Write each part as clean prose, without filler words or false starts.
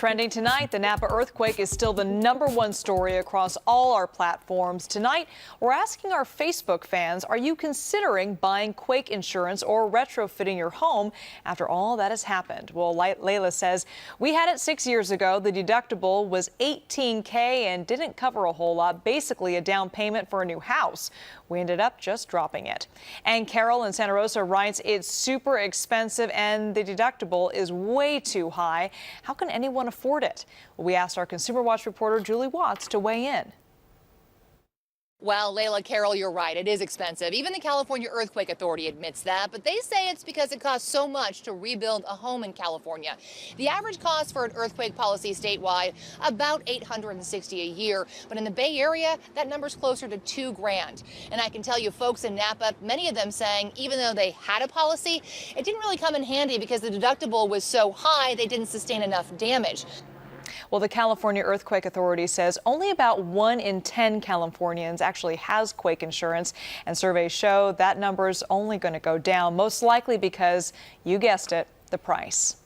Trending tonight, the Napa earthquake is still the #1 story across all our platforms. Tonight, we're asking our Facebook fans, are you considering buying quake insurance or retrofitting your home after all that has happened? Well, Layla says, we had it 6 years ago. The deductible was $18K and didn't cover a whole lot, basically a down payment for a new house. We ended up just dropping it. And Carol in Santa Rosa writes, it's super expensive and the deductible is way too high. How can anyone afford it? Well, we asked our Consumer Watch reporter Julie Watts to weigh in. Well, Layla, Carol, you're right. It is expensive. Even the California Earthquake Authority admits that, but they say it's because it costs so much to rebuild a home in California. The average cost for an earthquake policy statewide, about $860 a year. But in the Bay Area, that number's closer to $2 grand. And I can tell you, folks in Napa, many of them saying even though they had a policy, it didn't really come in handy because the deductible was so high they didn't sustain enough damage. Well, the California Earthquake Authority says only about 1 in 10 Californians actually has quake insurance, and surveys show that number is only going to go down, most likely because, you guessed it, the price.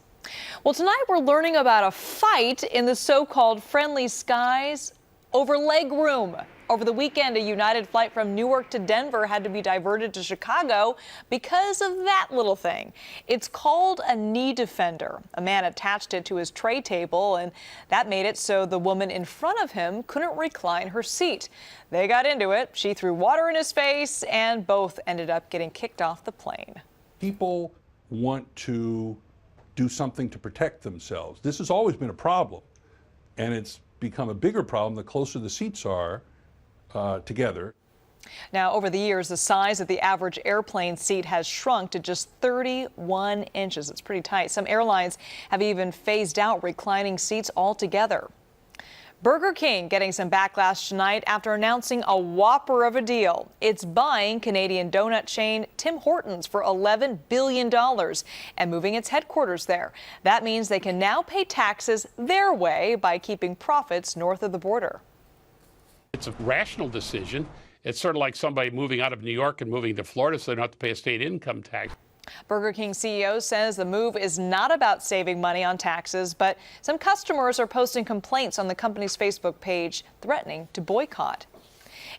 Well, tonight we're learning about a fight in the so-called friendly skies over legroom. Over the weekend, a United flight from Newark to Denver had to be diverted to Chicago because of that little thing. It's called a knee defender. A man attached it to his tray table, and that made it so the woman in front of him couldn't recline her seat. They got into it. She threw water in his face, and both ended up getting kicked off the plane. People want to do something to protect themselves. This has always been a problem, and it's become a bigger problem the closer the seats are together. Now, over the years, the size of the average airplane seat has shrunk to just 31 inches. It's pretty tight. Some airlines have even phased out reclining seats altogether. Burger King getting some backlash tonight after announcing a whopper of a deal. It's buying Canadian donut chain Tim Hortons for $11 billion and moving its headquarters there. That means they can now pay taxes their way by keeping profits north of the border. It's a rational decision. It's sort of like somebody moving out of New York and moving to Florida so they don't have to pay a state income tax. Burger King CEO says the move is not about saving money on taxes, but some customers are posting complaints on the company's Facebook page threatening to boycott.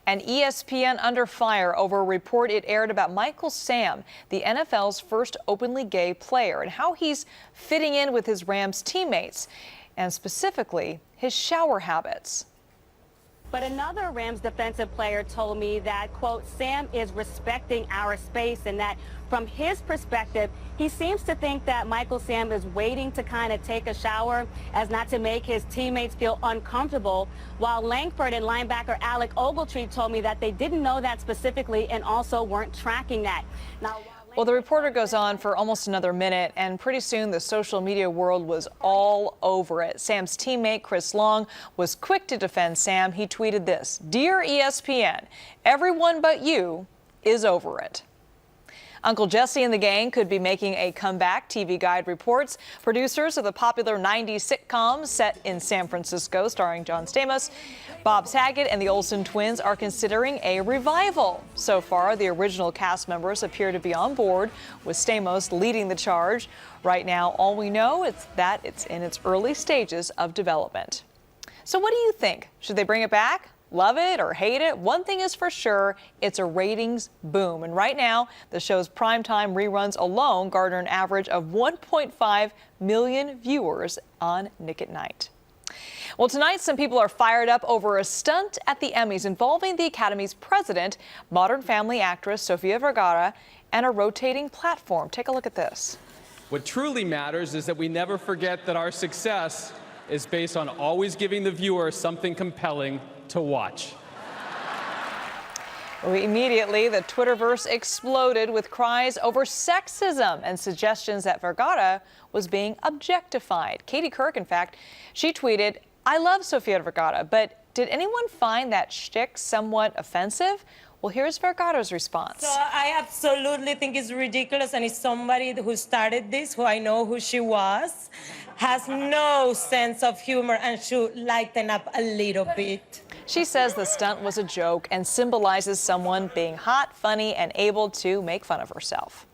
And ESPN under fire over a report it aired about Michael Sam, the NFL's first openly gay player, and how he's fitting in with his Rams teammates, and specifically his shower habits. But another Rams defensive player told me that, quote, Sam is respecting our space and that from his perspective, he seems to think that Michael Sam is waiting to kind of take a shower as not to make his teammates feel uncomfortable, while Langford and linebacker Alec Ogletree told me that they didn't know that specifically and also weren't tracking that. Now, well, the reporter goes on for almost another minute, and pretty soon the social media world was all over it. Sam's teammate, Chris Long, was quick to defend Sam. He tweeted this: "Dear ESPN, everyone but you is over it." Uncle Jesse and the gang could be making a comeback, TV Guide reports. Producers of the popular 90s sitcom set in San Francisco starring John Stamos, Bob Saget and the Olsen twins are considering a revival. So far, the original cast members appear to be on board, with Stamos leading the charge. Right now, all we know is that it's in its early stages of development. So what do you think? Should they bring it back? Love it or hate it? One thing is for sure, it's a ratings boom. And right now, the show's primetime reruns alone garner an average of 1.5 million viewers on Nick at Night. Well, tonight, some people are fired up over a stunt at the Emmys involving the Academy's president, Modern Family actress Sofia Vergara, and a rotating platform. Take a look at this. What truly matters is that we never forget that our success is based on always giving the viewer something compelling to watch. Immediately, the Twitterverse exploded with cries over sexism and suggestions that Vergara was being objectified. Katie Couric, in fact, she tweeted, "I love Sofia Vergara, but did anyone find that shtick somewhat offensive?" Well, here's Vergara's response. So I absolutely think it's ridiculous, and it's somebody who started this, who I know who she was, has no sense of humor and should lighten up a little bit. She says the stunt was a joke and symbolizes someone being hot, funny, and able to make fun of herself.